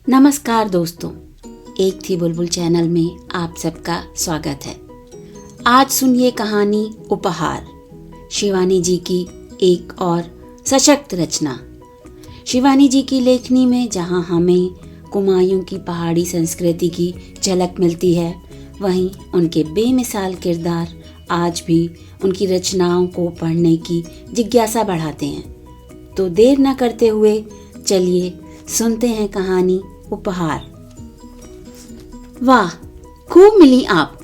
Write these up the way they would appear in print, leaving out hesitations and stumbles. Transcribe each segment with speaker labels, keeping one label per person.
Speaker 1: नमस्कार दोस्तों, एक थी बुलबुल चैनल में आप सबका स्वागत है। आज सुनिए कहानी उपहार, शिवानी जी की एक और सशक्त रचना। शिवानी जी की लेखनी में जहां हमें कुमायूं की पहाड़ी संस्कृति की झलक मिलती है, वहीं उनके बेमिसाल किरदार आज भी उनकी रचनाओं को पढ़ने की जिज्ञासा बढ़ाते हैं। तो देर न करते हुए चलिए सुनते हैं कहानी उपहार। वाह, खूब मिली आप,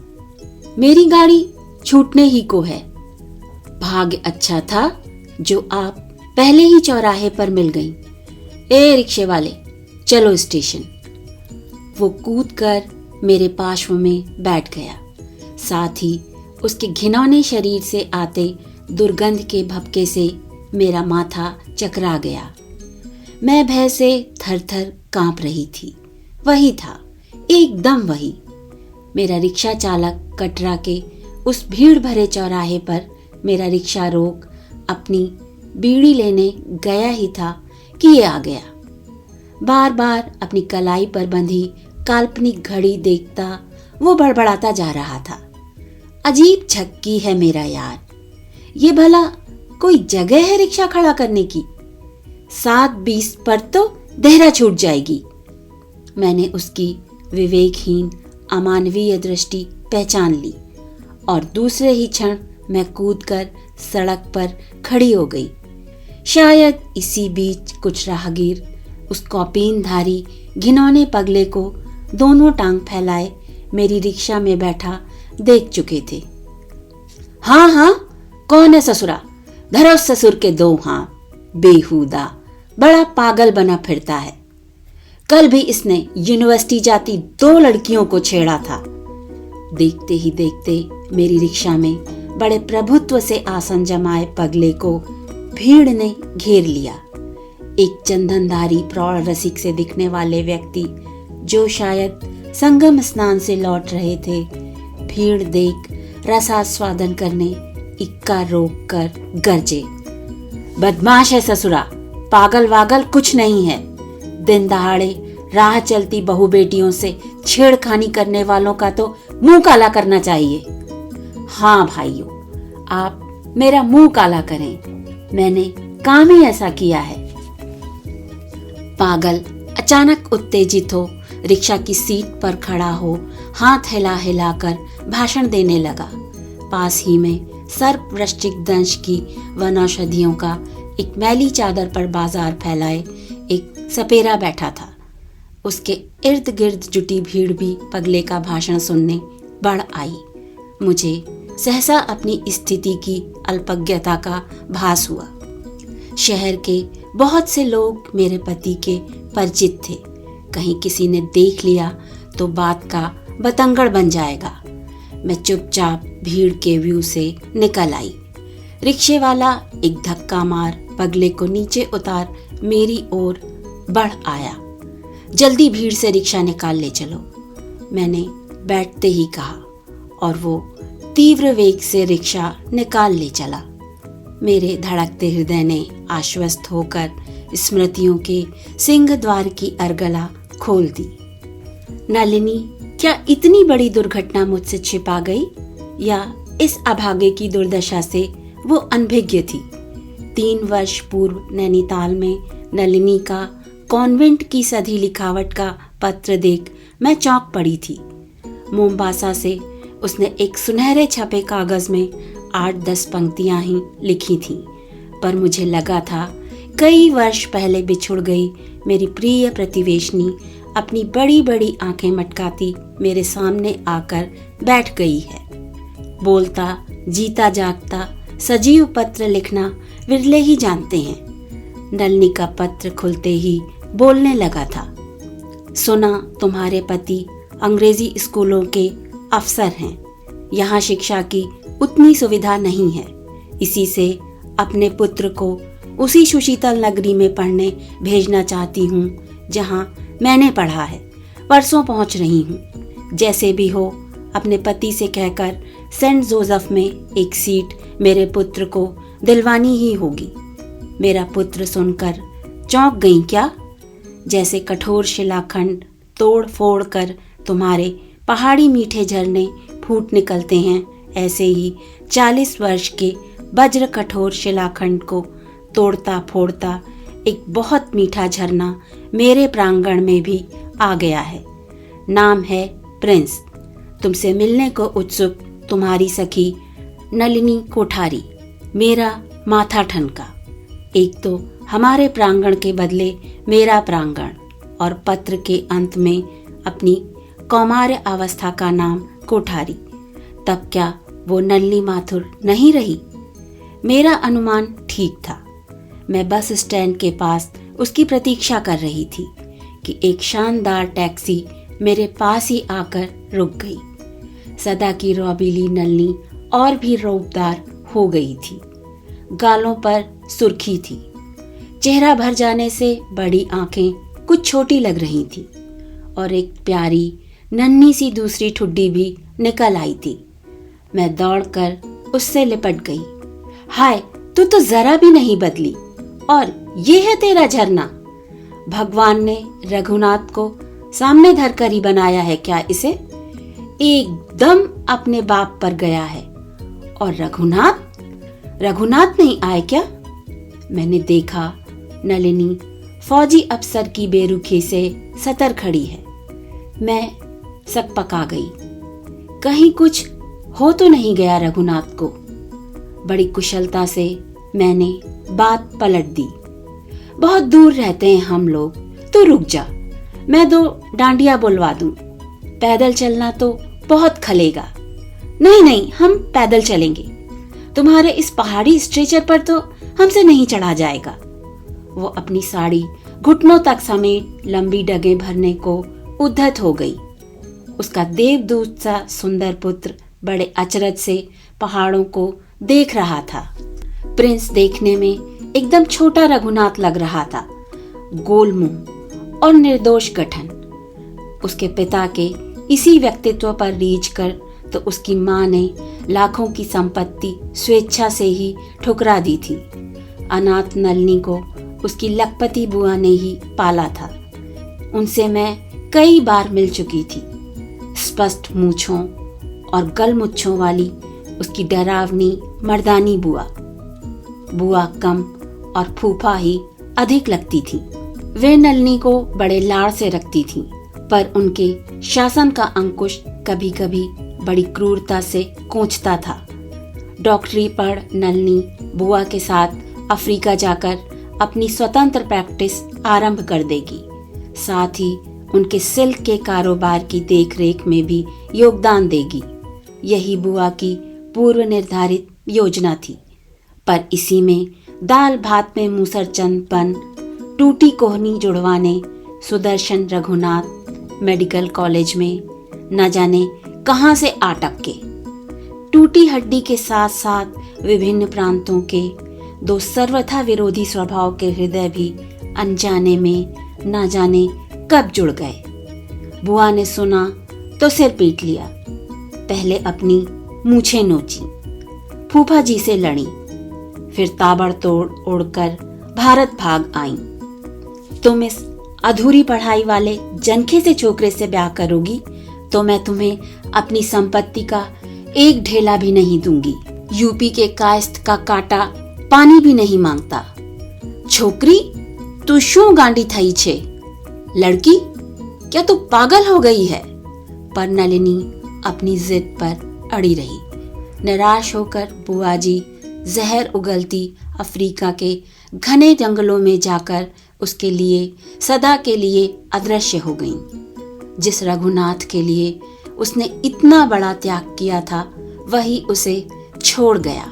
Speaker 1: मेरी गाड़ी छूटने ही को है। भाग्य अच्छा था जो आप पहले ही चौराहे पर मिल गईं। ए रिक्शे वाले, चलो स्टेशन। वो कूदकर मेरे पार्श्व में बैठ गया। साथ ही उसके घिनौने शरीर से आते दुर्गंध के भपके से मेरा माथा चकरा गया। मैं भय से थर-थर कांप रही थी। वही था, एकदम वही। मेरा रिक्शा चालक कटरा के उस भीड़ भरे चौराहे पर मेरा रिक्शा रोक अपनी बीड़ी लेने गया ही था कि ये आ गया। बार बार अपनी कलाई पर बंधी काल्पनिक घड़ी देखता वो बड़बड़ाता जा रहा था। अजीब झक्की है मेरा यार, ये भला कोई जगह है रिक्शा खड़ा करने की? 7:20 पर तो देहरा छूट जाएगी। मैंने उसकी विवेकहीन अमानवीय दृष्टि पहचान ली और दूसरे ही क्षण मैं कूदकर सड़क पर खड़ी हो गई। शायद इसी बीच कुछ राहगीर उस कौपीनधारी घिनौने पगले को दोनों टांग फैलाए मेरी रिक्शा में बैठा देख चुके थे। हाँ हाँ, कौन है ससुरा? धरो ससुर के दो हाथ, बेहुदा बड़ा पागल बना फिरता है। कल भी इसने यूनिवर्सिटी जाती 2 लड़कियों को छेड़ा था। देखते ही देखते मेरी रिक्शा में बड़े प्रभुत्व से आसन जमाए पगले को भीड़ ने घेर लिया। एक चंदनधारी प्रौढ़ रसिक से दिखने वाले व्यक्ति, जो शायद संगम स्नान से लौट रहे थे, भीड़ देख रसास्वादन करने इक्का रोक कर गरजे। बदमाश है ससुरा, पागल वागल कुछ नहीं है। दिन दहाड़े राह चलती बहू बेटियों से छेड़खानी करने वालों का तो मुंह काला करना चाहिए। हाँ भाइयों, आप मेरा मुंह काला करें, मैंने काम ही ऐसा किया है। पागल अचानक उत्तेजित हो रिक्शा की सीट पर खड़ा हो हाथ हिला हिलाकर भाषण देने लगा। पास ही में सर्प वृश्चिक दंश की वनौषधियों का एक मैली चादर पर बाजार फैलाए एक सपेरा बैठा था। उसके इर्द गिर्द जुटी भीड़ भी पगले का भाषण सुनने बढ़ आई। मुझे सहसा अपनी स्थिति की अल्पज्ञता का भास हुआ। शहर के बहुत से लोग मेरे पति के परिचित थे। कहीं किसी ने देख लिया तो बात का बतंगड़ बन जाएगा। मैं चुपचाप भीड़ के व्यू से निकल आई। रिक्शे वाला एक धक्का मार पगले को नीचे उतार मेरी ओर बढ़ आया। जल्दी भीड़ से रिक्शा निकाल ले चलो, मैंने बैठते ही कहा और वो तीव्र वेग से रिक्शा निकाल ले चला। मेरे धड़कते हृदय ने आश्वस्त होकर स्मृतियों के सिंह द्वार की अर्गला खोल दी। नलिनी क्या इतनी बड़ी दुर्घटना मुझसे छिपा गई, या इस अभागे की दुर्दशा से वो अनभिज्ञ थी? 3 वर्ष पूर्व नैनीताल में नलिनी का कॉन्वेंट की सधी लिखावट का पत्र देख मैं चौंक पड़ी थी। मोम्बासा से उसने एक सुनहरे छपे कागज में 8-10 पंक्तियां ही लिखी थीं, पर मुझे लगा था कई वर्ष पहले बिछुड़ गई मेरी प्रिय प्रतिवेशनी अपनी बड़ी बड़ी आंखें मटकाती मेरे सामने आकर बैठ गई है। बोलता जीता जागता सजीव पत्र लिखना विरले ही जानते हैं। नलिनी का पत्र खुलते ही बोलने लगा था। सुना तुम्हारे पति अंग्रेजी स्कूलों के अफसर हैं। यहाँ शिक्षा की उतनी सुविधा नहीं है, इसी से अपने पुत्र को उसी सुशीतल नगरी में पढ़ने भेजना चाहती हूँ जहाँ मैंने पढ़ा है। परसों पहुँच रही हूँ। जैसे भी हो अपने पति से कहकर सेंट जोसेफ में एक सीट मेरे पुत्र को दिलवानी ही होगी। मेरा पुत्र सुनकर चौंक गई क्या? जैसे कठोर शिलाखंड तोड़ फोड़ कर तुम्हारे पहाड़ी मीठे झरने फूट निकलते हैं, ऐसे ही 40 वर्ष के वज्र कठोर शिलाखंड को तोड़ता फोड़ता एक बहुत मीठा झरना मेरे प्रांगण में भी आ गया है। नाम है प्रिंस। तुमसे मिलने को उत्सुक तुम्हारी सखी नलिनी कोठारी। मेरा माथा ठनका। एक तो हमारे प्रांगण के बदले मेरा प्रांगण, और पत्र के अंत में अपनी कौमार्य अवस्था का नाम कोठारी। तब क्या वो नलिनी माथुर नहीं रही? मेरा अनुमान ठीक था। मैं बस स्टैंड के पास उसकी प्रतीक्षा कर रही थी कि एक शानदार टैक्सी मेरे पास ही आकर रुक गई। सदा की रौबीली नलिनी और भी रौबदार हो गई थी। गालों पर सुर्खी थी। चेहरा भर जाने से बड़ी आंखें कुछ छोटी लग रही थी और एक प्यारी नन्ही सी दूसरी ठुड्डी भी निकल आई थी। मैं दौड़कर उससे लिपट गई। हाय, तू तो जरा भी नहीं बदली, और ये है तेरा झरना। भगवान ने रघुनाथ को सामने धरकर ही बनाया है क्या इसे? एकदम अपने बाप पर गया है। और रघुनाथ नहीं आए क्या? मैंने देखा नलिनी फौजी अफसर की बेरुखी से सतर खड़ी है। मैं सकपका गई। कहीं कुछ हो तो नहीं गया रघुनाथ को? बड़ी कुशलता से मैंने बात पलट दी। बहुत दूर रहते हैं हम लोग, तू रुक जा, मैं 2 डांडिया बुलवा दूं। पैदल चलना तो बहुत खलेगा। नहीं, हम पैदल चलेंगे। तुम्हारे इस पहाड़ी स्ट्रेचर पर तो हमसे नहीं चढ़ा जाएगा। वो अपनी साड़ी घुटनों तक समेट लंबी डगे भरने को उद्धत हो गई। उसका देवदूत सा सुंदर पुत्र बड़े अचरज से पहाड़ों को देख रहा था। प्रिंस देखने में एकदम छोटा रघुनाथ लग रहा था, गोल मुंह और निर्दोष गठन। उसके पिता के इसी व्यक्तित्व पर रीझ कर तो उसकी माँ ने लाखों की संपत्ति स्वेच्छा से ही ठुकरा दी थी। अनाथ नलिनी को उसकी लखपति बुआ ने ही पाला था। उनसे मैं कई बार मिल चुकी थी। स्पष्ट मूंछों और गलमुच्छों वाली उसकी डरावनी मर्दानी बुआ कम और फूफा ही अधिक लगती थी। वे नलिनी को बड़े लाड़ से रखती थीं, पर उनके शासन का अंकुश कभी कभी बड़ी क्रूरता से कोंचता था। डॉक्टरी पढ़ नलिनी बुआ के साथ अफ्रीका जाकर अपनी स्वतंत्र प्रैक्टिस आरंभ कर देगी। साथ ही उनके सिल्क के कारोबार की देखरेख में भी योगदान देगी। यही बुआ की पूर्व निर्धारित योजना थी। पर इसी में दाल भात में मूसरचंदपन टूटी कोहनी जुड़वाने सुदर्शन रघुनाथ मेडिकल कॉलेज में न जाने कहां से आ टपके। टूटी हड्डी के साथ साथ विभिन्न प्रांतों के 2 सर्वथा विरोधी स्वभाव के हृदय भी अनजाने में न जाने कब जुड़ गए। बुआ ने सुना तो सिर पीट लिया। पहले अपनी मूछें नोची, फूफा जी से लड़ी, फिर ताबड़तोड़ उड़कर भारत भाग आईं। तुम इस अधूरी पढ़ाई वाले जनखे से छोकरे से ब्याह करोगी तो मैं तुम्हें अपनी संपत्ति का एक ढेला भी नहीं दूंगी। यूपी के कायस्थ का कांटा पानी भी नहीं मांगता। छोकरी तू शू गांडी थई छे? लड़की क्या तू पागल हो गई है? पर नलिनी अपनी जिद पर अड़ी रही। निराश होकर बुआ जी जहर उगलती अफ्रीका के घने जंगलों में जाकर उसके लिए सदा के लिए अदृश्य हो गईं। जिस रघुनाथ के लिए उसने इतना बड़ा त्याग किया था वही उसे छोड़ गया।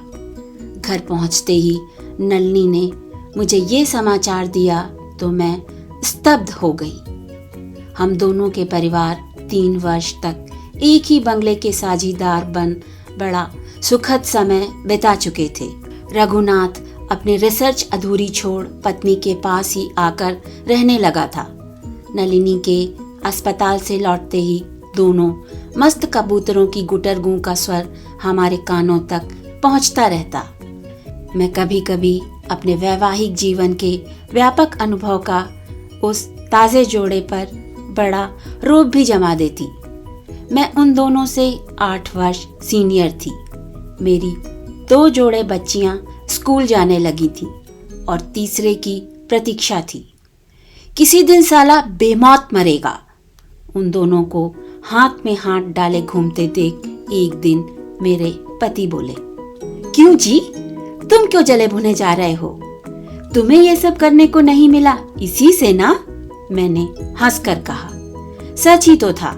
Speaker 1: घर पहुंचते ही नलिनी ने मुझे ये समाचार दिया तो मैं स्तब्ध हो गई। हम दोनों के परिवार 3 वर्ष तक एक ही बंगले के साझीदार बन बड़ा सुखद समय बिता चुके थे। रघुनाथ अपनी रिसर्च अधूरी छोड़ पत्नी के पास ही आकर रहने लगा था। नलिनी के अस्पताल से लौटते ही दोनों मस्त कबूतरों की गुटरगू का स्वर हमारे कानों तक पहुंचता रहता। मैं कभी कभी अपने वैवाहिक जीवन के व्यापक अनुभव का उस ताजे जोड़े पर बड़ा रोब भी जमा देती। मैं उन दोनों से 8 वर्ष सीनियर थी। मेरी 2 जोड़े बच्चियां स्कूल जाने लगी थी और तीसरे की प्रतीक्षा थी। किसी दिन साला बेमौत मरेगा। उन दोनों को हाथ में हाथ डाले घूमते देख एक दिन मेरे पति बोले, क्यों जी, तुम क्यों जले भुने जा रहे हो? तुम्हें ये सब करने को नहीं मिला इसी से ना? मैंने हंसकर कहा। सच ही तो था।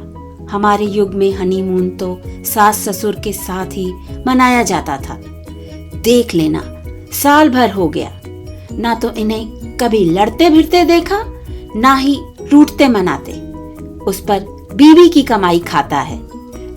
Speaker 1: हमारे युग में हनीमून तो सास ससुर के साथ ही मनाया जाता था। देख लेना, साल भर हो गया, ना तो इन्हें कभी लड़ते भिड़ते देखा, ना ही रूठते मनाते। उस पर बीवी की कमाई खाता है।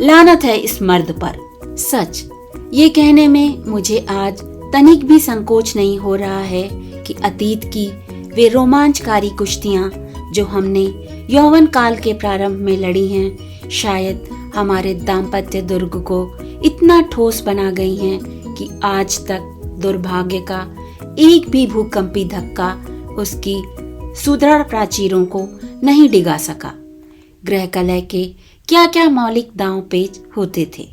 Speaker 1: लानत है इस मर्द पर। सच ये कहने में मुझे आज तनिक भी संकोच नहीं हो रहा है कि अतीत की वे रोमांचकारी कुश्तियां जो हमने यौवन काल के प्रारंभ में लड़ी हैं, शायद हमारे दाम्पत्य दुर्ग को इतना ठोस बना गई हैं कि आज तक दुर्भाग्य का एक भी भूकंपी धक्का उसकी सुदृढ़ प्राचीरों को नहीं डिगा सका। गृह कलह के क्या क्या मौलिक दांव पेच होते थे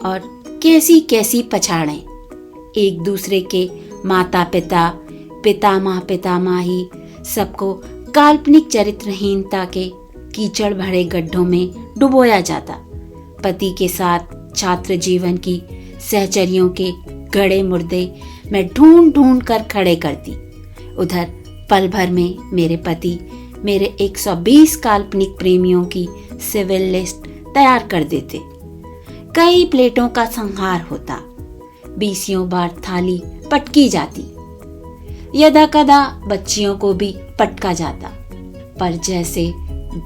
Speaker 1: और कैसी कैसी पछाड़ें। एक दूसरे के माता पिता, पितामह पितामही सबको काल्पनिक चरित्रहीनता के कीचड़ भरे गड्ढों में डुबोया जाता। पति के साथ छात्र जीवन की सहचरियों के गड़े मुर्दे मैं ढूंढ ढूंढ कर खड़े करती। उधर पल भर में मेरे पति मेरे 120 काल्पनिक प्रेमियों की सिविल लिस्ट तैयार कर देते। कई प्लेटों का संहार होता। 20 बार थाली पटकी जाती। यदा कदा बच्चियों को भी पटका जाता। पर जैसे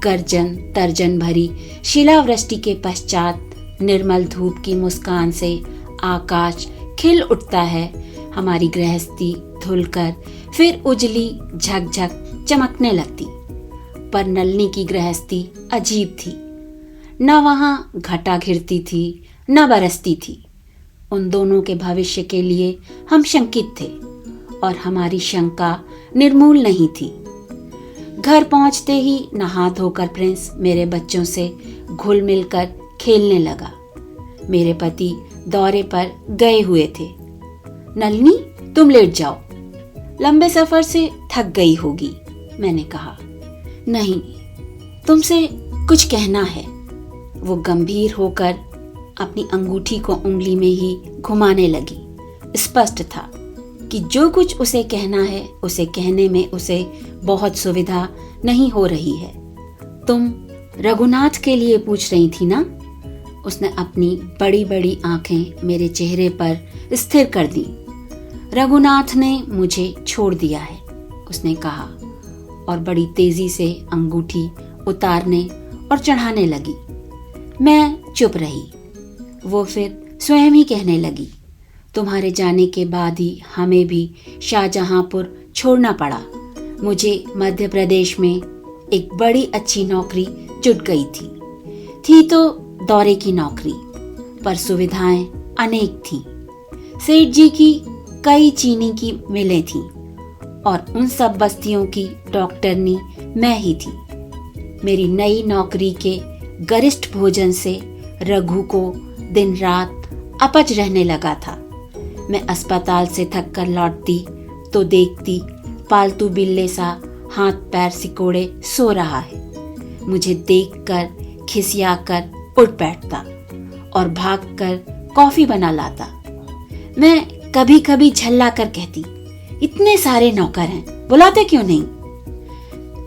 Speaker 1: गर्जन तर्जन भरी शिलावृष्टि के पश्चात निर्मल धूप की मुस्कान से आकाश खिल उठता है, हमारी गृहस्थी धुलकर फिर उजली झकझक चमकने लगती। पर नलनी की गृहस्थी अजीब थी। न वहां घटा घिरती थी, न बरसती थी। उन दोनों के भविष्य के लिए हम शंकित थे और हमारी शंका निर्मूल नहीं थी। घर पहुंचते ही नहा धोकर प्रिंस मेरे बच्चों से घुल मिलकर खेलने लगा। मेरे पति दौरे पर गए हुए थे। नलिनी, तुम लेट जाओ, लंबे सफर से थक गई होगी, मैंने कहा। नहीं, तुमसे कुछ कहना है। वो गंभीर होकर अपनी अंगूठी को उंगली में ही घुमाने लगी। स्पष्ट था कि जो कुछ उसे कहना है उसे कहने में उसे बहुत सुविधा नहीं हो रही है। तुम रघुनाथ के लिए पूछ रही थी ना? उसने अपनी बड़ी बड़ी आंखें मेरे चेहरे पर स्थिर कर दी। रघुनाथ ने मुझे छोड़ दिया है, उसने कहा और बड़ी तेजी से अंगूठी उतारने और चढ़ाने लगी। मैं चुप रही। वो फिर स्वयं ही कहने लगी, तुम्हारे जाने के बाद ही हमें भी शाहजहांपुर छोड़ना पड़ा। मुझे मध्य प्रदेश में एक बड़ी अच्छी नौकरी जुट गई थी तो दौरे की नौकरी, पर सुविधाएं अनेक थीं। सेठ जी की कई चीनी की मिलें थीं और उन सब बस्तियों की डॉक्टरनी मैं ही थी। मेरी नई नौकरी के गरिष्ठ भोजन से रघु को दिन रात अपच रहने लगा था। मैं अस्पताल से थक कर लौटती तो देखती पालतू बिल्ले सा हाथ पैर सिकोड़े सो रहा है। मुझे देखकर खिसियाकर उठ बैठता और भागकर कॉफी बना लाता। मैं कभी कभी झल्ला कर कहती, इतने सारे नौकर हैं, बुलाते क्यों नहीं?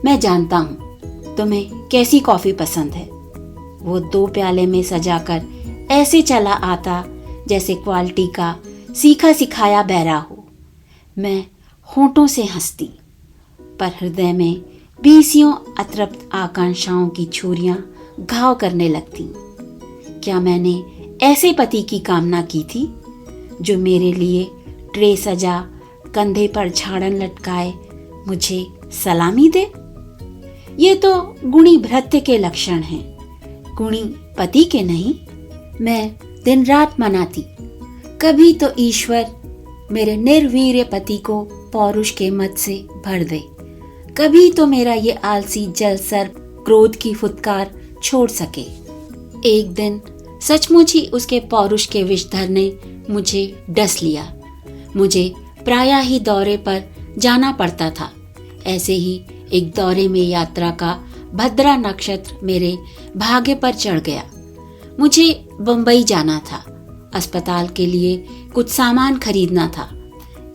Speaker 1: मैं जानता हूं तुम्हें कैसी कॉफी पसंद है। वो 2 प्याले में सजाकर ऐसे चला आता जैसे क्वालिटी का सीखा सिखाया बैरा हो। मैं होठों से हंसती, पर हृदय में 20 अतृप्त आकांक्षाओं की छुरियां घाव करने लगती। क्या मैंने ऐसे पति की कामना की थी जो मेरे लिए ट्रे सजा, कंधे पर झाड़न लटकाए, मुझे सलामी दे? ये तो गुणी भृत्य के लक्षण हैं, गुणी पति के नहीं। मैं दिन रात मनाती, कभी तो ईश्वर मेरे निर्वीर्य पति को पौरुष के मद से भर दे, कभी तो मेरा ये आलसी जल सर्प क्रोध की फुटकार छोड़ सके। एक दिन सचमुच ही उसके पौरुष के विषधर ने मुझे डस लिया। मुझे प्रायः ही दौरे पर जाना पड़ता था। ऐसे ही एक दौरे में यात्रा का भद्रा नक्षत्र मेरे भाग्य पर चढ़ गया। मुझे बंबई जाना था। अस्पताल के लिए कुछ सामान खरीदना था।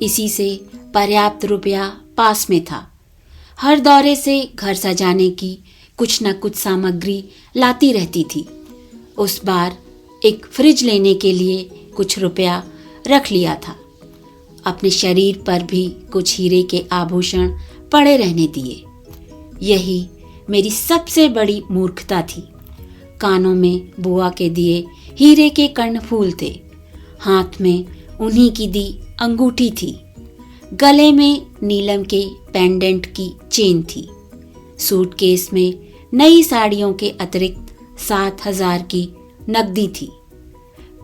Speaker 1: इसी से पर्याप्त रुपया पास में था। हर दौरे से घर सजाने की कुछ न कुछ सामग्री लाती रहती थी। उस बार एक फ्रिज लेने के लिए कुछ रुपया रख लिया था। अपने शरीर पर भी कुछ हीरे के आभूषण पड़े रहने दिए। यही मेरी सबसे बड़ी मूर्खता थी। कानों में बुआ के दिए हीरे के कर्णफूल थे। हाथ में उन्हीं की दी अंगूठी थी। गले में नीलम के पेंडेंट की चेन थी। सूटकेस में नई साड़ियों के अतिरिक्त 7,000 की नकदी थी।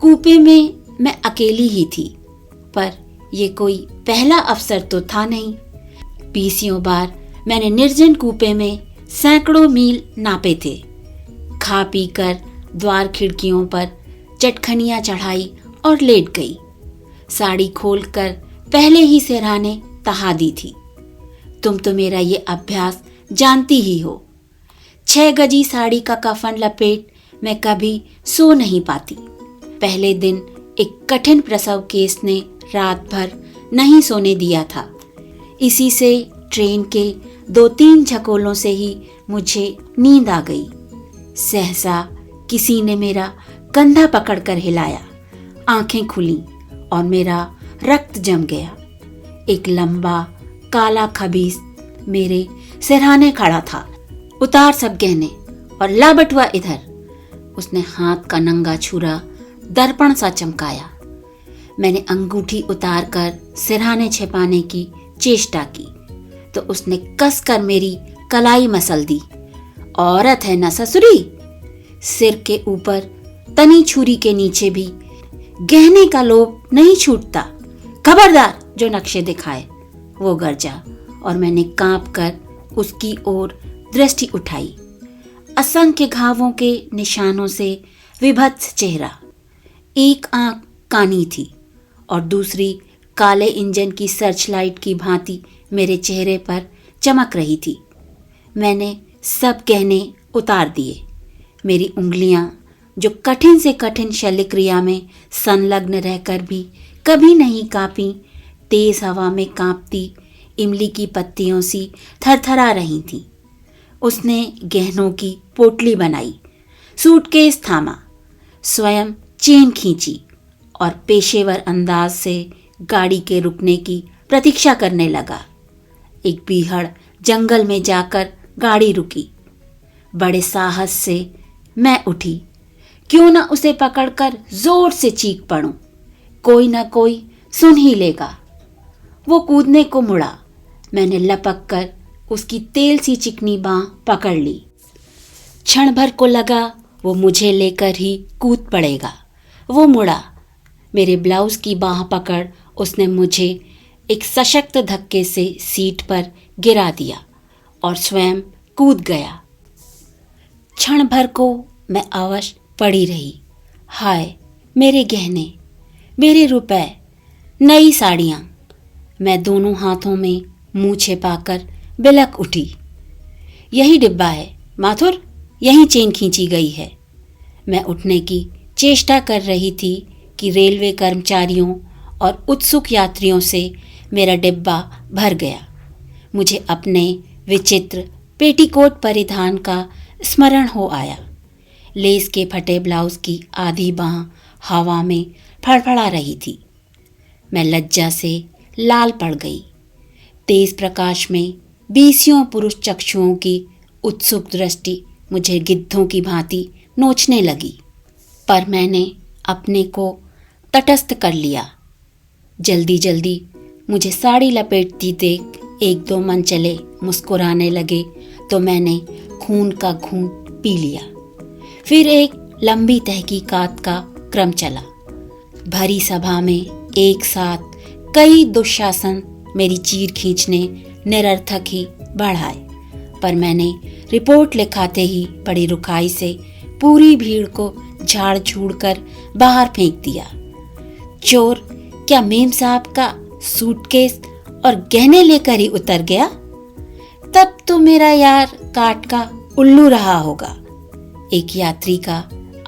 Speaker 1: कूपे में मैं अकेली ही थी, पर ये कोई पहला अवसर तो था नहीं। 20 बार मैंने निर्जन कूपे में सैकड़ों मील नापे थे। खा पी कर द्वार खिड़कियों पर चटखनियां चढ़ाई और लेट गई। साड़ी खोलकर पहले ही सिरहाने तहा दी थी। तुम तो मेरा ये अभ्यास जानती ही हो। 6 गजी साड़ी का कफन लपेट मैं कभी सो नहीं पाती। पहले दिन एक कठिन प्रसव केस ने रात भर नहीं सोने दिया था। इसी से ट्रेन के 2-3 झकोलों से ही मुझे नींद आ गई। सहसा किसी ने मेरा कंधा पकड़कर हिलाया। आंखें खुली और मेरा रक्त जम गया। एक लंबा काला खबीस मेरे सिरहाने खड़ा था। उतार सब गहने और ला बटुआ इधर। उसने हाथ का नंगा छुरा दर्पण सा चमकाया। मैंने अंगूठी उतार कर सिरहाने छिपाने की चेष्टा की तो उसने कसकर मेरी कलाई मसल दी। औरत है न ससुरी। सिर के ऊपर तनी छुरी के नीचे भी गहने का लोभ नहीं छूटता। खबरदार जो नक्शे दिखाए। वो गरजा और मैंने कांप कर उसकी ओर दृष्टि उठाई। असंख्य घावों के निशानों से विभत्स चेहरा। एक आंख कानी थी और दूसरी काले इंजन की सर्च लाइट की भांति मेरे चेहरे पर चमक रही थी। मैंने सब गहने उतार दिए। मेरी उंगलियां, जो कठिन से कठिन शल्य क्रिया में संलग्न रहकर भी कभी नहीं कांपी, तेज हवा में कांपती इमली की पत्तियों सी थरथरा रही थीं। उसने गहनों की पोटली बनाई, सूटकेस थामा, स्वयं चेन खींची और पेशेवर अंदाज से गाड़ी के रुकने की प्रतीक्षा करने लगा। एक बीहड़ जंगल में जाकर गाड़ी रुकी। बड़े साहस से मैं उठी। क्यों न उसे पकड़कर जोर से चीख पड़ूं, कोई न कोई सुन ही लेगा। वो कूदने को मुड़ा। मैंने लपक कर उसकी तेल सी चिकनी बांह पकड़ ली। क्षण भर को लगा वो मुझे लेकर ही कूद पड़ेगा। वो मुड़ा। मेरे ब्लाउज की बांह पकड़ उसने मुझे एक सशक्त धक्के से सीट पर गिरा दिया और स्वयं कूद गया। क्षण भर को मैं अवश पड़ी रही। हाय मेरे गहने, मेरे रुपए, नई साड़ियाँ। मैं दोनों हाथों में मुंह छिपाकर बिलक उठी। यही डिब्बा है माथुर, यही चेन खींची गई है। मैं उठने की चेष्टा कर रही थी कि रेलवे कर्मचारियों और उत्सुक यात्रियों से मेरा डिब्बा भर गया। मुझे अपने विचित्र पेटीकोट परिधान का स्मरण हो आया। लेस के फटे ब्लाउज की आधी बांह हवा में फड़फड़ा रही थी। मैं लज्जा से लाल पड़ गई। तेज प्रकाश में 20 पुरुष चक्षुओं की उत्सुक दृष्टि मुझे गिद्धों की भांति नोचने लगी, पर मैंने अपने को तटस्थ कर लिया। जल्दी जल्दी मुझे साड़ी लपेटती देख 1-2 मन चले मुस्कुराने लगे तो मैंने खून का घूंट पी लिया। फिर एक लंबी तहकीकात का क्रम चला। भरी सभा में एक साथ कई दुशासन मेरी चीर खींचने निरर्थक ही बढ़ आए, पर मैंने रिपोर्ट लिखाते ही बड़ी रुखाई से पूरी भीड़ को झाड़ झूड़ कर बाहर फेंक दिया। चोर क्या मेम साहब का सूटकेस और गहने लेकर ही उतर गया? तब तो मेरा यार काट का उल्लू रहा होगा। एक यात्री का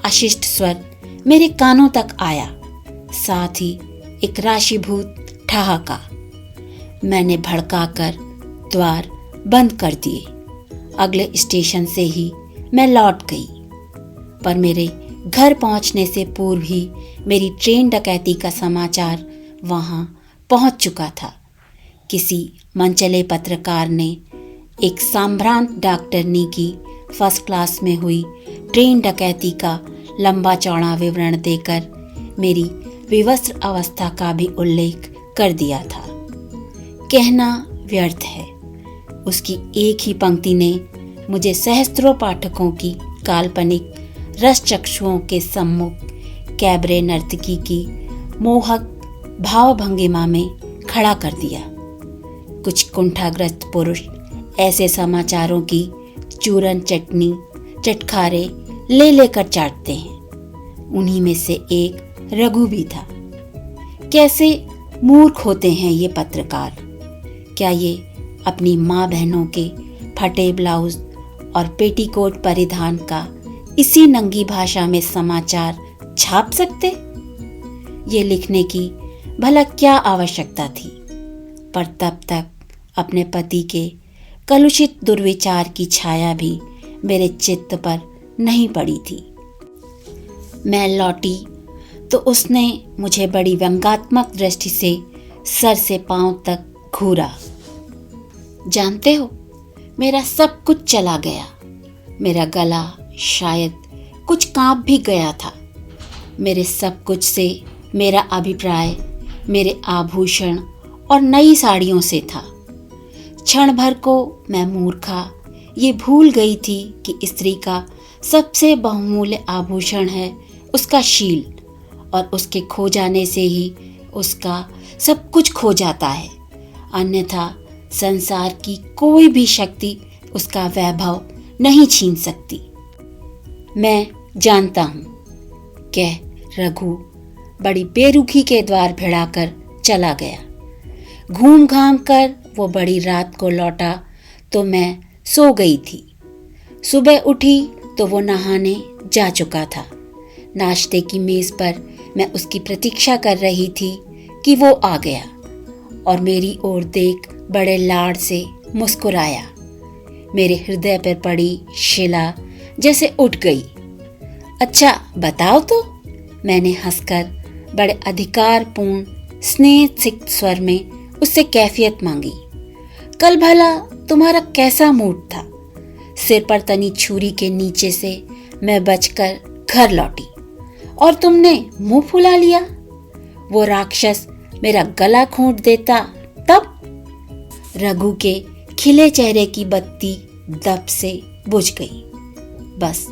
Speaker 1: अशिष्ट स्वर मेरे कानों तक आया, साथ ही एक राशीभूत ठहाका। मैंने भड़काकर द्वार बंद कर दिए। अगले स्टेशन से ही मैं लौट गई, पर मेरे घर पहुंचने से पूर्व ही मेरी ट्रेन डकैती का समाचार वहां पहुंच चुका था। किसी मनचले पत्रकार ने एक संभ्रांत डॉक्टरनी की फर्स्ट क्लास में हुई ट्रेन डकैती का लंबा चौड़ा विवरण देकर मेरी विवस्त्र अवस्था का भी उल्लेख कर दिया था। कहना व्यर्थ है, उसकी एक ही पंक्ति ने मुझे सहस्त्रों पाठकों की काल्पनिक रस चक्षुओं के सम्मुख कैबरे नर्तकी की मोहक भावभंगिमा में खड़ा कर दिया। कुछ कुंठाग्रस्त पुरुष ऐसे समाचारों की चूरन चटनी चटखारे ले लेकर चाटते हैं। उन्हीं में से एक रघु भी था। कैसे मूर्ख होते हैं ये पत्रकार! क्या ये अपनी माँ बहनों के फटे ब्लाउज और पेटीकोट परिधान का इसी नंगी भाषा में समाचार छाप सकते? ये लिखने की भला क्या आवश्यकता थी? पर तब तक अपने पति के कलुषित दुर्विचार की छाया भी मेरे चित्त पर नहीं पड़ी थी। मैं लौटी तो उसने मुझे बड़ी व्यंग्यात्मक दृष्टि से सर से पांव तक घूरा। जानते हो, मेरा सब कुछ चला गया। मेरा गला शायद कुछ कांप भी गया था। मेरे सब कुछ से मेरा अभिप्राय मेरे आभूषण और नई साड़ियों से था। क्षण भर को मैं मूर्खा ये भूल गई थी कि स्त्री का सबसे बहुमूल्य आभूषण है उसका शील, और उसके खो जाने से ही उसका सब कुछ खो जाता है। अन्यथा संसार की कोई भी शक्ति उसका वैभव नहीं छीन सकती। मैं जानता हूँ, कह रघु बड़ी बेरुखी के द्वार भिड़ाकर चला गया। घूम घाम कर वो बड़ी रात को लौटा तो मैं सो गई थी। सुबह उठी तो वो नहाने जा चुका था। नाश्ते की मेज पर मैं उसकी प्रतीक्षा कर रही थी कि वो आ गया और मेरी ओर देख बड़े लाड से मुस्कुराया। मेरे हृदय पर पड़ी शिला जैसे उठ गई। अच्छा बताओ तो, मैंने हंसकर बड़े अधिकारपूर्ण स्नेह सिक्त स्वर में उससे कैफियत मांगी। कल भला तुम्हारा कैसा मूड था? सिर पर तनी छुरी के नीचे से मैं बचकर घर लौटी और तुमने मुंह फुला लिया। वो राक्षस मेरा गला घोंट देता तब? रघु के खिले चेहरे की बत्ती दब से बुझ गई। बस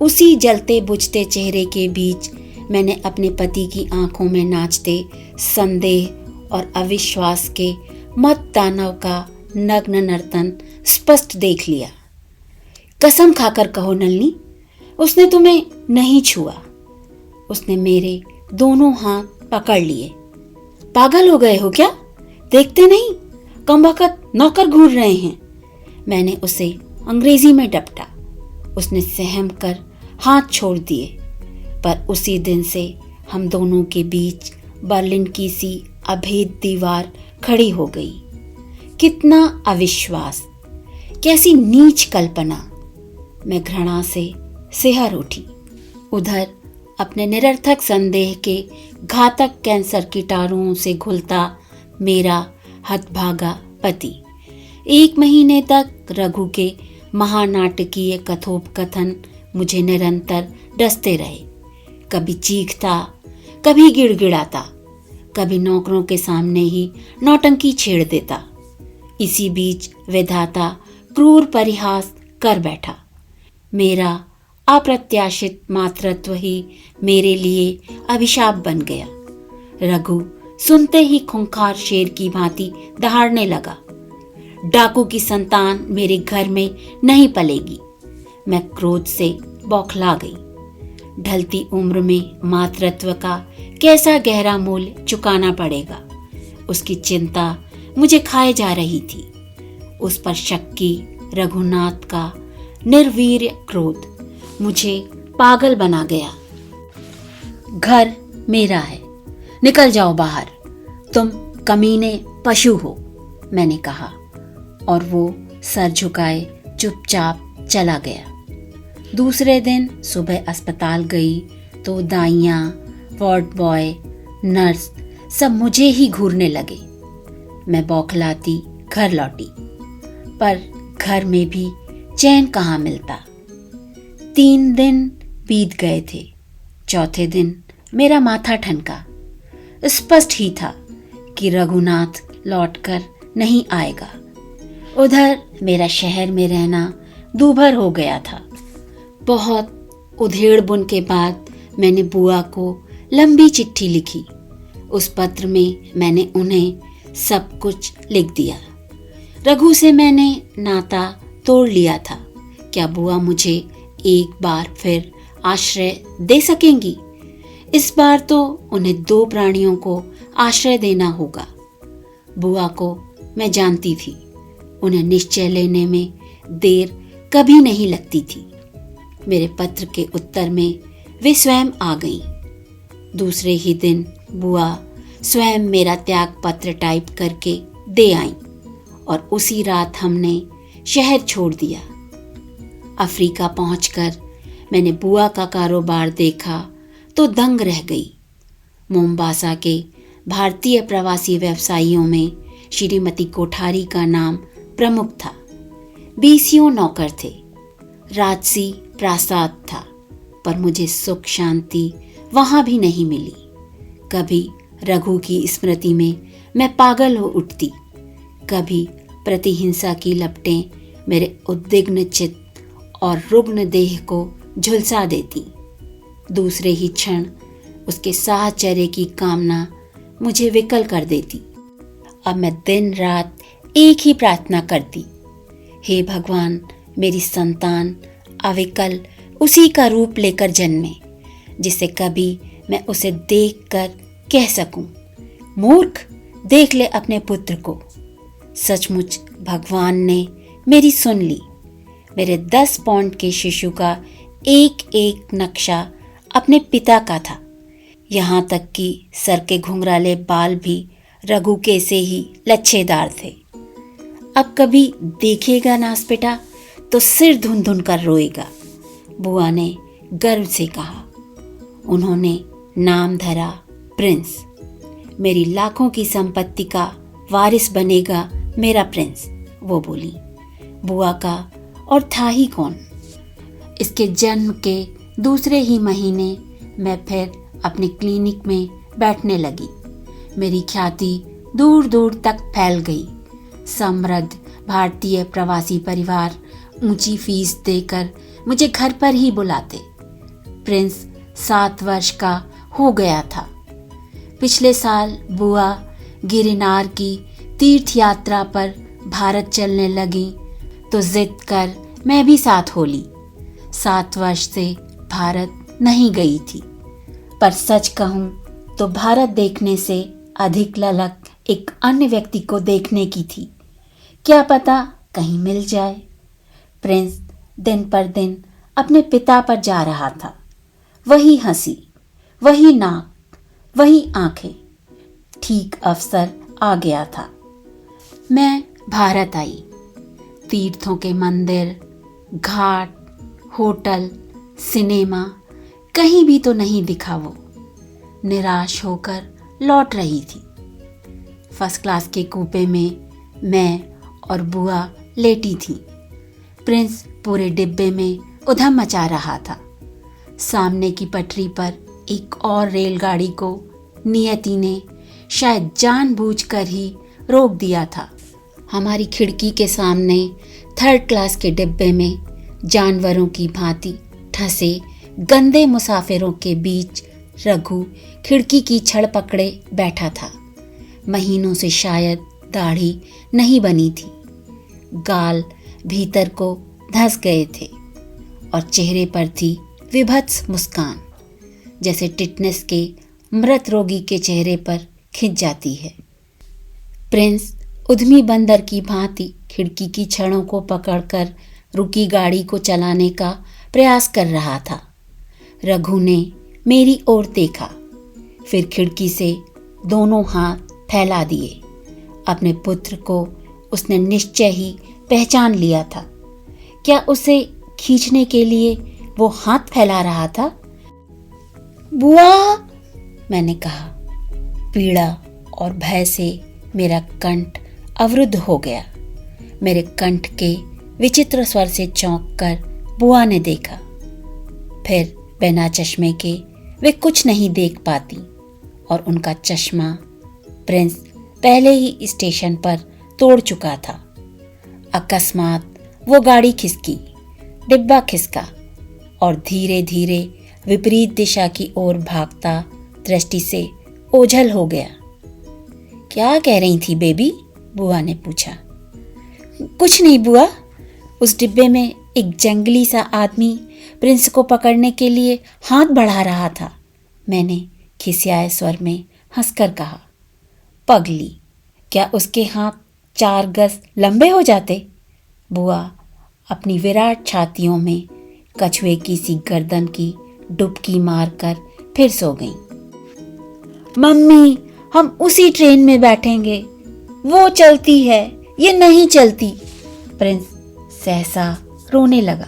Speaker 1: उसी जलते बुझते चेहरे के बीच मैंने अपने पति की आंखों में नाचते संदेह और अविश्वास के मत दानव का नग्न नर्तन स्पष्ट देख लिया। कसम खाकर कहो नलिनी, उसने तुम्हें नहीं छुआ। उसने मेरे दोनों हाथ पकड़ लिए। पागल हो गए हो क्या? देखते नहीं कमबख्त नौकर घूर रहे हैं। मैंने उसे अंग्रेजी में डपटा। उसने सहम कर हाथ छोड़ दिए। पर उसी दिन से हम दोनों के बीच बर्लिन की सी अभेद दीवार खड़ी हो गई। कितना अविश्वास, कैसी नीच कल्पना! मैं घृणा से सिहर उठी। उधर अपने निरर्थक संदेह के घातक कैंसर कीटाणुओं से घुलता मेरा हतभागा पति 1 महीने तक रघु के महानाटकीय कथोपकथन मुझे निरंतर डसते रहे। कभी चीखता, कभी गिड़गिड़ाता, कभी नौकरों के सामने ही नौटंकी छेड़ देता। इसी बीच विधाता क्रूर परिहास कर बैठा। मेरा अप्रत्याशित मातृत्व ही मेरे लिए अभिशाप बन गया। रघु सुनते ही खूंखार शेर की भांति दहाड़ने लगा। डाकू की संतान मेरे घर में नहीं पलेगी। मैं क्रोध से बौखला गई। ढलती उम्र में मातृत्व का कैसा गहरा मूल्य चुकाना पड़ेगा, उसकी चिंता मुझे खाए जा रही थी। उस पर शक्की रघुनाथ का निर्वीर्य क्रोध मुझे पागल बना गया। घर मेरा है, निकल जाओ बाहर, तुम कमीने पशु हो, मैंने कहा, और वो सर झुकाए चुपचाप चला गया। दूसरे दिन सुबह अस्पताल गई तो दाइयाँ, वार्ड बॉय, नर्स सब मुझे ही घूरने लगे। मैं बौखलाती घर लौटी, पर घर में भी चैन कहाँ मिलता। 3 दिन बीत गए थे। चौथे दिन मेरा माथा ठनका। स्पष्ट ही था कि रघुनाथ लौटकर नहीं आएगा। उधर मेरा शहर में रहना दूभर हो गया था। बहुत उधेड़-बुन के बाद मैंने बुआ को लंबी चिट्ठी लिखी। उस पत्र में मैंने उन्हें सब कुछ लिख दिया। रघु से मैंने नाता तोड़ लिया था। क्या बुआ मुझे एक बार फिर आश्रय दे सकेंगी? इस बार तो उन्हें 2 प्राणियों को आश्रय देना होगा। बुआ को मैं जानती थी, उन्हें निश्चय लेने में देर कभी नहीं लगती थी। मेरे पत्र के उत्तर में वे स्वयं आ गईं। दूसरे ही दिन बुआ स्वयं मेरा त्याग पत्र टाइप करके दे आईं और उसी रात हमने शहर छोड़ दिया। अफ्रीका पहुंचकर मैंने बुआ का कारोबार देखा तो दंग रह गई। मोम्बासा के भारतीय प्रवासी व्यवसायियों में श्रीमती कोठारी का नाम प्रमुख था। 20 नौकर थे। राजसी प्रासाद था, पर मुझे सुख शांति वहां भी नहीं मिली। कभी रघु की स्मृति में मैं पागल हो उठती, कभी प्रतिहिंसा की लपटें मेरे उद्विग्न चित्त और रुग्ण देह को झुलसा देती। दूसरे ही क्षण उसके साहचर्य की कामना मुझे विकल कर देती। अब मैं दिन रात एक ही प्रार्थना करती, हे भगवान, मेरी संतान अविकल उसी का रूप लेकर जन्मे, जिसे कभी मैं उसे देखकर कह सकूं, मूर्ख, देख ले अपने पुत्र को। सचमुच भगवान ने मेरी सुन ली। मेरे 10 पाउंड के शिशु का एक एक नक्शा अपने पिता का था। यहाँ तक कि सर के घुंघराले बाल भी रघु के से ही लच्छेदार थे। अब कभी देखेगा नासपिटा तो सिर धुन धुन कर रोएगा, बुआ ने गर्व से कहा। उन्होंने नाम धरा प्रिंस। मेरी लाखों की संपत्ति का वारिस बनेगा मेरा प्रिंस, वो बोली। बुआ का और था ही कौन। इसके जन्म के दूसरे ही महीने मैं फिर अपने क्लिनिक में बैठने लगी। मेरी ख्याति दूर दूर तक फैल गई। समृद्ध भारतीय प्रवासी परिवार ऊंची फीस देकर मुझे घर पर ही बुलाते। प्रिंस 7 वर्ष का हो गया था। पिछले साल बुआ गिरनार की तीर्थ यात्रा पर भारत चलने लगी तो जिद कर मैं भी साथ हो ली। 7 वर्ष से भारत नहीं गई थी, पर सच कहूं तो भारत देखने से अधिक ललक एक अन्य व्यक्ति को देखने की थी। क्या पता कहीं मिल जाए। प्रिंस दिन पर दिन अपने पिता पर जा रहा था। वही हंसी, वही नाक, वही आंखें। ठीक अवसर आ गया था। मैं भारत आई। तीर्थों के मंदिर, घाट, होटल, सिनेमा, कहीं भी तो नहीं दिखा वो। निराश होकर लौट रही थी। फर्स्ट क्लास के कूपे में मैं और बुआ लेटी थी। प्रिंस पूरे डिब्बे में उधम मचा रहा था। सामने की पटरी पर एक और रेलगाड़ी को नियति ने शायद जानबूझकर ही रोक दिया था। हमारी खिड़की के सामने 3rd क्लास के डिब्बे में जानवरों की भांति ठसे गंदे मुसाफिरों के बीच रघु खिड़की की छड़ पकड़े बैठा था। महीनों से शायद दाढ़ी नहीं बनी थी। गाल भीतर को धंस गए थे और चेहरे पर थी विभत्स मुस्कान, जैसे टिटनेस के मृत रोगी के चेहरे पर खिंच जाती है। प्रिंस उद्यमी बंदर की भांति खिड़की की छड़ों को पकड़कर रुकी गाड़ी को चलाने का प्रयास कर रहा था। रघु ने मेरी ओर देखा, फिर खिड़की से दोनों हाथ फैला दिए। अपने पुत्र को उसने निश्चय ही पहचान लिया था। क्या उसे खींचने के लिए वो हाथ फैला रहा था? बुआ, मैंने कहा। पीड़ा और भय से मेरा कंठ अवरुद्ध हो गया। मेरे कंठ के विचित्र स्वर से चौंक कर बुआ ने देखा। फिर बिना चश्मे के वे कुछ नहीं देख पाती और उनका चश्मा प्रिंस पहले ही स्टेशन पर तोड़ चुका था। अकस्मात वो गाड़ी खिसकी, डिब्बा खिसका और धीरे धीरे विपरीत दिशा की ओर भागता दृष्टि से ओझल हो गया। क्या कह रही थी बेबी? बुआ ने पूछा। कुछ नहीं बुआ। उस डिब्बे में एक जंगली सा आदमी प्रिंस को पकड़ने के लिए हाथ बढ़ा रहा था, मैंने खिसियाए स्वर में हंसकर कहा। पगली, क्या उसके हाथ 4 गज लंबे हो जाते? बुआ अपनी विराट छातियों में कछुए की सी गर्दन की डुबकी मारकर फिर सो गईं। मम्मी, हम उसी ट्रेन में बैठेंगे, वो चलती है, ये नहीं चलती। प्रिंस सहसा रोने लगा।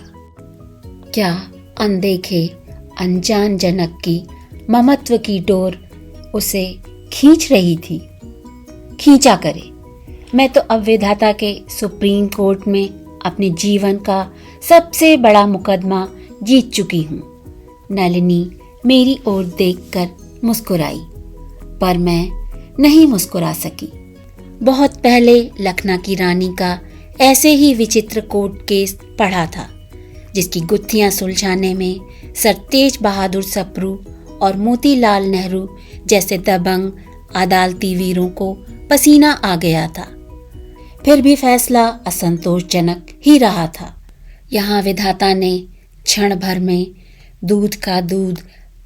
Speaker 1: क्या अनदेखे अनजान जनक की ममत्व की डोर उसे खींच रही थी? खींचा करे। मैं तो अब विधाता के सुप्रीम कोर्ट में अपने जीवन का सबसे बड़ा मुकदमा जीत चुकी हूँ। नलिनी मेरी ओर देखकर मुस्कुराई, पर मैं नहीं मुस्कुरा सकी। बहुत पहले लखनऊ की रानी का ऐसे ही विचित्र कोर्ट केस पढ़ा था, जिसकी गुत्थियां सुलझाने में सर तेज बहादुर सप्रू और मोतीलाल नेहरू जैसे दबंग अदालती वीरों को पसीना आ गया था। फिर भी फैसला असंतोषजनक ही रहा था। यहाँ विधाता ने क्षण भर में दूध का दूध,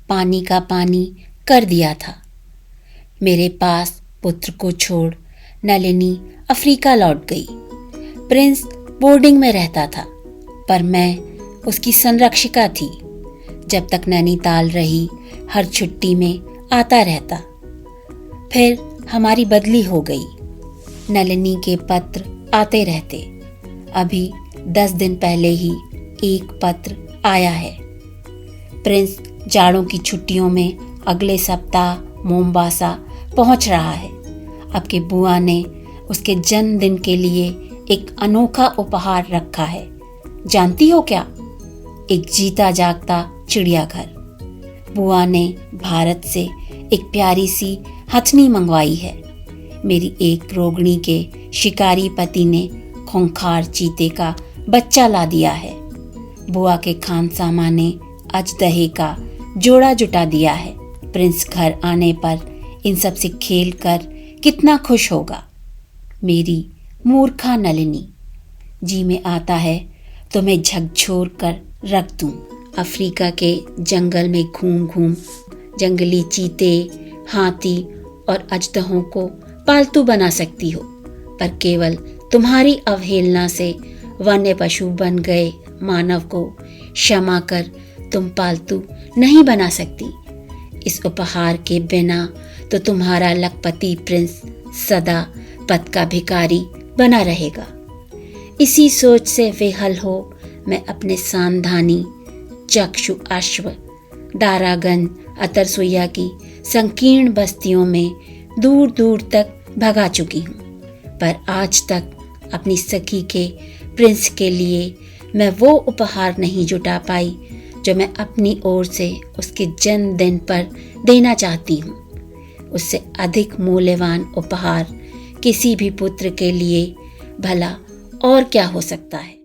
Speaker 1: पानी का पानी कर दिया था। मेरे पास पुत्र को छोड़ नलिनी अफ्रीका लौट गई। प्रिंस बोर्डिंग में रहता था, पर मैं उसकी संरक्षिका थी। जब तक नैनीताल रही, हर छुट्टी में आता रहता। फिर हमारी बदली हो गई। नलिनी के पत्र आते रहते। अभी 10 दिन पहले ही एक पत्र आया है। प्रिंस जाड़ों की छुट्टियों में अगले सप्ताह मोम्बासा पहुंच रहा है। अब के बुआ ने उसके जन्मदिन के लिए एक अनोखा उपहार रखा है। जानती हो क्या? एक जीता जागता चिड़ियाघर। बुआ ने भारत से एक प्यारी सी हथनी मंगवाई है। मेरी एक रोगणी के शिकारी पति ने खूंखार चीते का बच्चा ला दिया है। बुआ के खानसामा ने अजदहे का जोड़ा जुटा दिया है। प्रिंस घर आने पर इन सब से खेल कर कितना खुश होगा। मेरी मूर्खा नलिनी। जी में आता है तो मैं झकझोर कर रख दूं। अफ्रीका के जंगल में घूम घूम जंगली चीते, हाथी और अजदहों को पालतू बना सकती हो, पर केवल तुम्हारी अवहेलना से वन्य पशु बन गए मानव को क्षमा कर तुम पालतू नहीं बना सकती। इस उपहार के बिना तो तुम्हारा लखपति प्रिंस सदा पद का भिखारी बना रहेगा। इसी सोच से विहल हो मैं अपने सांधानी, चक्षु अश्व, दारागंज, अतरसुइया की संकीर्ण बस्तियों में दूर दूर तक भगा चुकी हूँ, पर आज तक अपनी सखी के प्रिंस के लिए मैं वो उपहार नहीं जुटा पाई जो मैं अपनी ओर से उसके जन्मदिन पर देना चाहती हूँ। उससे अधिक मूल्यवान उपहार किसी भी पुत्र के लिए भला और क्या हो सकता है।